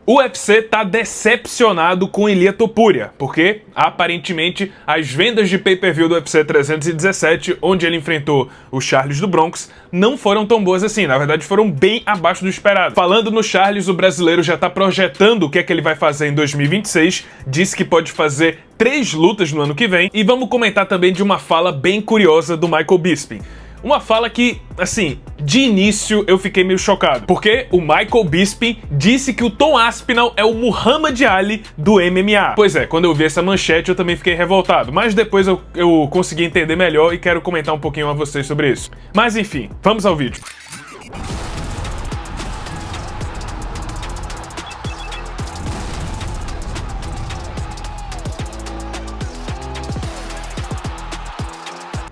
O UFC tá decepcionado com Ilia Topuria, porque aparentemente as vendas de pay-per-view do UFC 317, onde ele enfrentou o Charles do Bronx, não foram tão boas assim, na verdade foram bem abaixo do esperado. Falando no Charles, o brasileiro já tá projetando o que é que ele vai fazer em 2026, disse que pode fazer 3 lutas no ano que vem, e vamos comentar também de uma fala bem curiosa do Michael Bisping. Uma fala que, assim, de início eu fiquei meio chocado, porque o Michael Bisping disse que o Tom Aspinall é o Muhammad Ali do MMA. Pois é, quando eu vi essa manchete eu também fiquei revoltado, mas depois eu consegui entender melhor e quero comentar um pouquinho a vocês sobre isso. Mas enfim, vamos ao vídeo.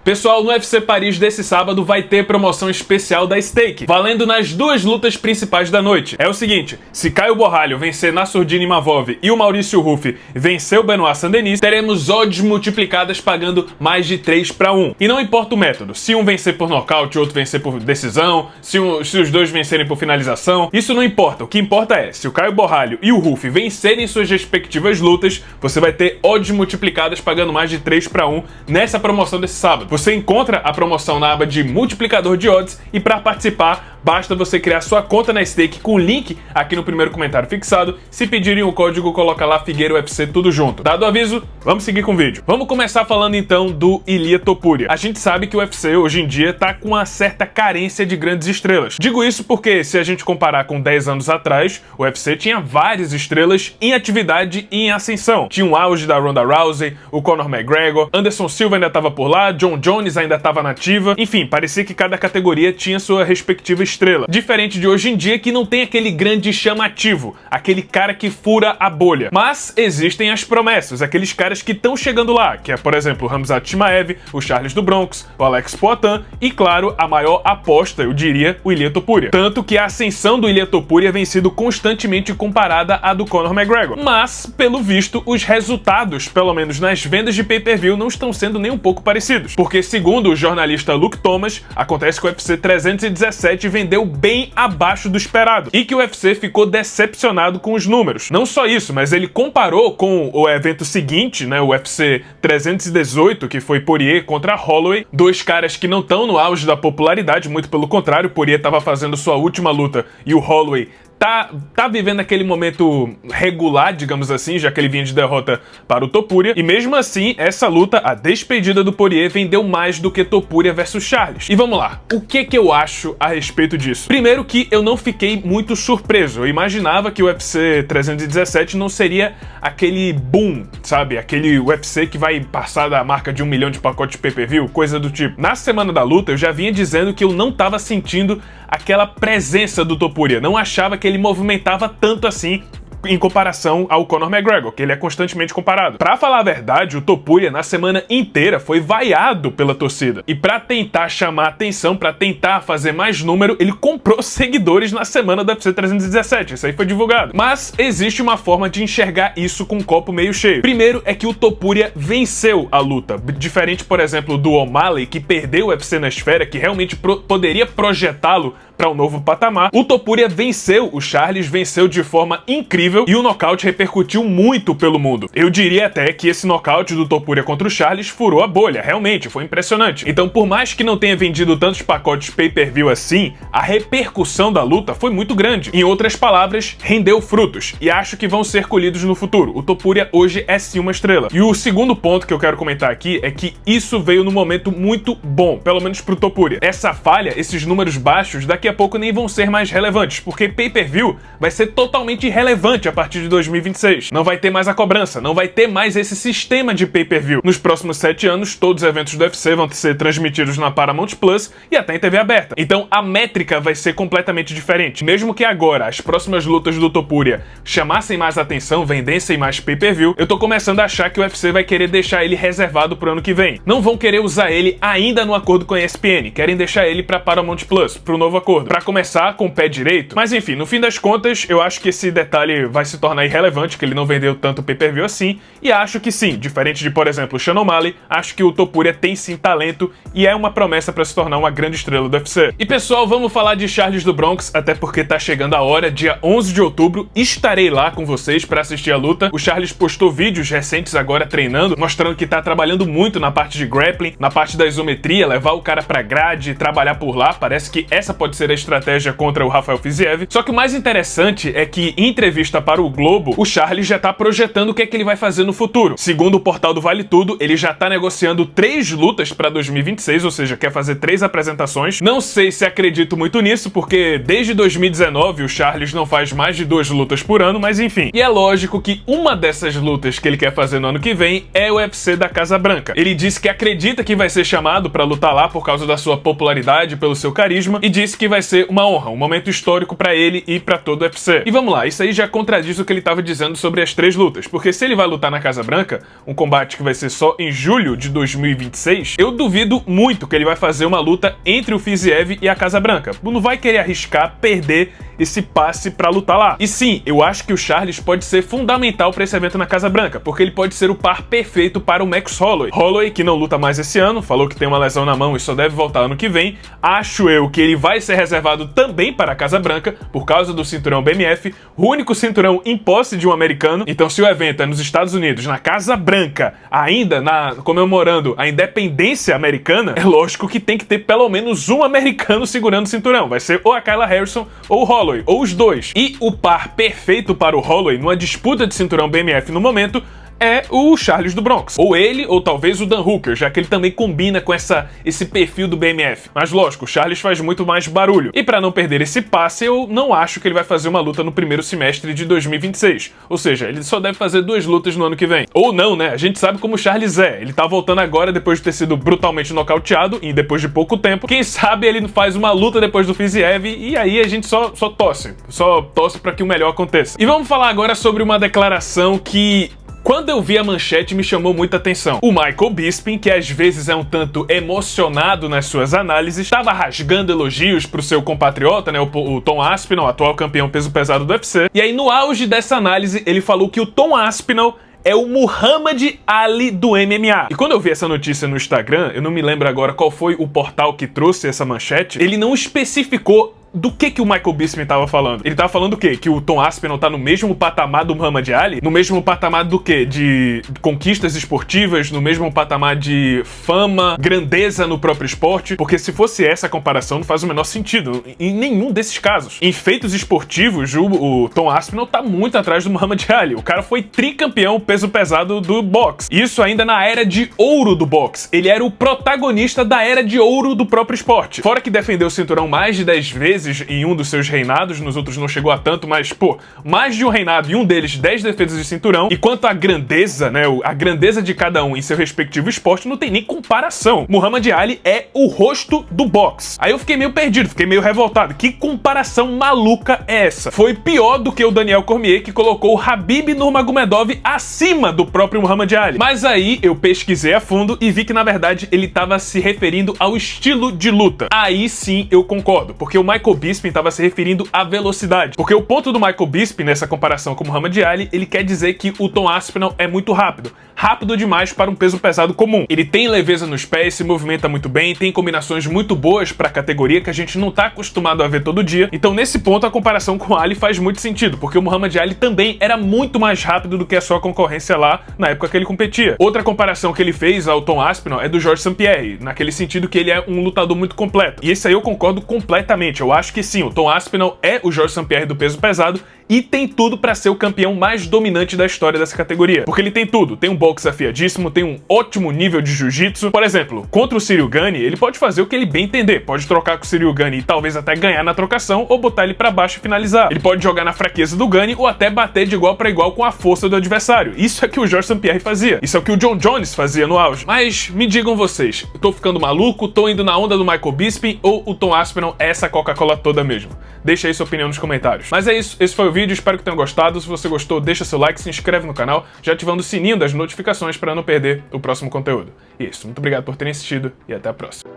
Pessoal, no UFC Paris desse sábado vai ter promoção especial da Stake, valendo nas 2 lutas principais da noite. É o seguinte, se Caio Borralho vencer Nassourdine Imavov e o Maurício Ruffi vencer o Benoit Saint-Denis, teremos odds multiplicadas pagando mais de 3-1. E não importa o método, se um vencer por nocaute, outro vencer por decisão, se os dois vencerem por finalização, isso não importa. O que importa é, se o Caio Borralho e o Ruffi vencerem suas respectivas lutas, você vai ter odds multiplicadas pagando mais de 3-1 nessa promoção desse sábado. Você encontra a promoção na aba de multiplicador de odds e para participar basta você criar sua conta na Stake com o link aqui no primeiro comentário fixado. Se pedirem o código, coloca lá Figueira UFC tudo junto. Dado o aviso, vamos seguir com o vídeo. Vamos começar falando então do Ilia Topuria. A gente sabe que o UFC hoje em dia tá com uma certa carência de grandes estrelas. Digo isso porque se a gente comparar com 10 anos atrás, o UFC tinha várias estrelas em atividade e em ascensão. Tinha um auge da Ronda Rousey, o Conor McGregor, Anderson Silva ainda tava por lá, John Jones ainda tava nativa. Enfim, parecia que cada categoria tinha sua respectiva estrela. Diferente de hoje em dia, que não tem aquele grande chamativo, aquele cara que fura a bolha. Mas existem as promessas, aqueles caras que estão chegando lá, que é, por exemplo, o Khamzat Chimaev, o Charles do Bronx, o Alex Poatan e, claro, a maior aposta, eu diria, o Ilia Topuria. Tanto que a ascensão do Ilia Topuria vem sido constantemente comparada à do Conor McGregor. Mas, pelo visto, os resultados, pelo menos nas vendas de pay-per-view, não estão sendo nem um pouco parecidos. Porque, segundo o jornalista Luke Thomas, acontece que o UFC 317 vendeu bem abaixo do esperado e que o UFC ficou decepcionado com os números. Não só isso, mas ele comparou com o evento seguinte, né, o UFC 318, que foi Poirier contra Holloway, 2 caras que não estão no auge da popularidade, muito pelo contrário, Poirier estava fazendo sua última luta e o Holloway tá vivendo aquele momento regular, digamos assim, já que ele vinha de derrota para o Topuria, e mesmo assim, essa luta, a despedida do Poirier, vendeu mais do que Topuria versus Charles. E vamos lá, o que eu acho a respeito disso? Primeiro que eu não fiquei muito surpreso, eu imaginava que o UFC 317 não seria aquele boom, sabe? Aquele UFC que vai passar da marca de 1 milhão de pacotes de pay-per-view, coisa do tipo. Na semana da luta, eu já vinha dizendo que eu não tava sentindo aquela presença do Topuria, não achava que ele movimentava tanto assim em comparação ao Conor McGregor, que ele é constantemente comparado. Pra falar a verdade, o Topuria na semana inteira foi vaiado pela torcida. E pra tentar chamar atenção, pra tentar fazer mais número, ele comprou seguidores na semana do UFC 317. Isso aí foi divulgado. Mas existe uma forma de enxergar isso com um copo meio cheio. Primeiro é que o Topuria venceu a luta. Diferente, por exemplo, do O'Malley, que perdeu o UFC na esfera, que realmente poderia projetá-lo para um novo patamar. O Topuria venceu o Charles, venceu de forma incrível e o nocaute repercutiu muito pelo mundo. Eu diria até que esse nocaute do Topuria contra o Charles furou a bolha, realmente, foi impressionante. Então, por mais que não tenha vendido tantos pacotes pay-per-view assim, a repercussão da luta foi muito grande. Em outras palavras, rendeu frutos e acho que vão ser colhidos no futuro. O Topuria hoje é sim uma estrela. E o segundo ponto que eu quero comentar aqui é que isso veio num momento muito bom, pelo menos pro Topuria. Essa falha, esses números baixos, daqui a pouco nem vão ser mais relevantes, porque pay-per-view vai ser totalmente irrelevante a partir de 2026. Não vai ter mais a cobrança, não vai ter mais esse sistema de pay-per-view. Nos próximos 7 anos, todos os eventos do UFC vão ser transmitidos na Paramount Plus e até em TV aberta. Então a métrica vai ser completamente diferente. Mesmo que agora as próximas lutas do Topuria chamassem mais atenção, vendessem mais pay-per-view, eu tô começando a achar que o UFC vai querer deixar ele reservado pro ano que vem. Não vão querer usar ele ainda no acordo com a ESPN, querem deixar ele pra Paramount Plus, pro novo acordo. concordo, pra começar com o pé direito. Mas enfim, no fim das contas, eu acho que esse detalhe vai se tornar irrelevante, que ele não vendeu tanto pay-per-view assim, e acho que sim, diferente de, por exemplo, o Sean O'Malley, acho que o Topuria tem sim talento e é uma promessa pra se tornar uma grande estrela do UFC. E pessoal, vamos falar de Charles do Bronx, até porque tá chegando a hora, dia 11 de outubro, estarei lá com vocês pra assistir a luta. O Charles postou vídeos recentes agora treinando, mostrando que tá trabalhando muito na parte de grappling, na parte da isometria, levar o cara pra grade, trabalhar por lá. Parece que essa pode ser a estratégia contra o Rafael Fiziev. Só que o mais interessante é que, em entrevista para o Globo, o Charles já tá projetando o que é que ele vai fazer no futuro. Segundo o portal do Vale Tudo, ele já tá negociando 3 lutas pra 2026, ou seja, quer fazer 3 apresentações. Não sei se acredito muito nisso, porque desde 2019 o Charles não faz mais de 2 lutas por ano, mas enfim. E é lógico que uma dessas lutas que ele quer fazer no ano que vem é o UFC da Casa Branca. Ele disse que acredita que vai ser chamado pra lutar lá por causa da sua popularidade, pelo seu carisma, e disse que vai ser uma honra, um momento histórico pra ele e pra todo o UFC. E vamos lá, isso aí já contradiz o que ele tava dizendo sobre as 3 lutas, porque se ele vai lutar na Casa Branca, um combate que vai ser só em julho de 2026, eu duvido muito que ele vai fazer uma luta entre o Fiziev e a Casa Branca. Não vai querer arriscar perder esse passe pra lutar lá. E sim, eu acho que o Charles pode ser fundamental pra esse evento na Casa Branca, porque ele pode ser o par perfeito para o Max Holloway. Holloway, que não luta mais esse ano, falou que tem uma lesão na mão e só deve voltar ano que vem. Acho eu que ele vai ser reservado também para a Casa Branca, por causa do cinturão BMF, o único cinturão em posse de um americano. Então se o evento é nos Estados Unidos, na Casa Branca, ainda comemorando a independência americana, é lógico que tem que ter pelo menos um americano segurando o cinturão. Vai ser ou a Kayla Harrison ou o Holloway, ou os dois. E o par perfeito para o Holloway numa disputa de cinturão BMF no momento é o Charles do Bronx. Ou ele, ou talvez o Dan Hooker, já que ele também combina com esse perfil do BMF. Mas lógico, o Charles faz muito mais barulho. E pra não perder esse passe, eu não acho que ele vai fazer uma luta no primeiro semestre de 2026. Ou seja, ele só deve fazer 2 lutas no ano que vem. Ou não, né? A gente sabe como o Charles é. Ele tá voltando agora depois de ter sido brutalmente nocauteado e depois de pouco tempo. Quem sabe ele faz uma luta depois do Fiziev e aí a gente só torce. Só torce pra que o melhor aconteça. E vamos falar agora sobre uma declaração que, quando eu vi a manchete, me chamou muita atenção. O Michael Bisping, que às vezes é um tanto emocionado nas suas análises, estava rasgando elogios pro seu compatriota, né, o Tom Aspinall, atual campeão peso pesado do UFC. E aí, no auge dessa análise, ele falou que o Tom Aspinall é o Muhammad Ali do MMA. E quando eu vi essa notícia no Instagram, eu não me lembro agora qual foi o portal que trouxe essa manchete, ele não especificou do que o Michael Bisping tava falando. Ele tava falando o quê? Que o Tom Aspinall tá no mesmo patamar do Muhammad Ali? No mesmo patamar do quê? De conquistas esportivas? No mesmo patamar de fama, grandeza no próprio esporte? Porque se fosse essa a comparação, não faz o menor sentido em nenhum desses casos. Em feitos esportivos, o Tom Aspinall tá muito atrás do Muhammad Ali. O cara foi tricampeão peso pesado do boxe. Isso ainda na era de ouro do boxe. Ele era o protagonista da era de ouro do próprio esporte. Fora que defendeu o cinturão mais de 10 vezes em um dos seus reinados, nos outros não chegou a tanto, mas, pô, mais de um reinado e um deles 10 defesas de cinturão. E quanto à grandeza, né, a grandeza de cada um em seu respectivo esporte, não tem nem comparação. Muhammad Ali é o rosto do boxe. Aí eu fiquei meio perdido, fiquei meio revoltado. Que comparação maluca é essa? Foi pior do que o Daniel Cormier, que colocou o Khabib Nurmagomedov acima do próprio Muhammad Ali. Mas aí eu pesquisei a fundo e vi que, na verdade, ele estava se referindo ao estilo de luta. Aí sim eu concordo, porque o Michael Bisping estava se referindo à velocidade. Porque o ponto do Michael Bisping nessa comparação com o Muhammad Ali, ele quer dizer que o Tom Aspinall é muito rápido. Rápido demais para um peso pesado comum. Ele tem leveza nos pés, se movimenta muito bem, tem combinações muito boas para a categoria que a gente não tá acostumado a ver todo dia. Então nesse ponto a comparação com o Ali faz muito sentido, porque o Muhammad Ali também era muito mais rápido do que a sua concorrência lá na época que ele competia. Outra comparação que ele fez ao Tom Aspinall é do Georges St-Pierre, naquele sentido que ele é um lutador muito completo. E esse aí eu concordo completamente. Eu acho que sim, o Tom Aspinall é o Georges St-Pierre do peso pesado e tem tudo pra ser o campeão mais dominante da história dessa categoria. Porque ele tem tudo. Tem um boxe afiadíssimo, tem um ótimo nível de jiu-jitsu. Por exemplo, contra o Ciryl Gane, ele pode fazer o que ele bem entender. Pode trocar com o Ciryl Gane e talvez até ganhar na trocação ou botar ele pra baixo e finalizar. Ele pode jogar na fraqueza do Gane ou até bater de igual pra igual com a força do adversário. Isso é que o Georges St-Pierre fazia. Isso é o que o John Jones fazia no auge. Mas me digam vocês, eu tô ficando maluco, tô indo na onda do Michael Bisping ou o Tom Aspinall é essa Coca-Cola toda mesmo? Deixa aí sua opinião nos comentários. Mas é isso, esse foi o vídeo, espero que tenham gostado. Se você gostou, deixa seu like, se inscreve no canal, já ativando o sininho das notificações para não perder o próximo conteúdo. E é isso, muito obrigado por terem assistido e até a próxima.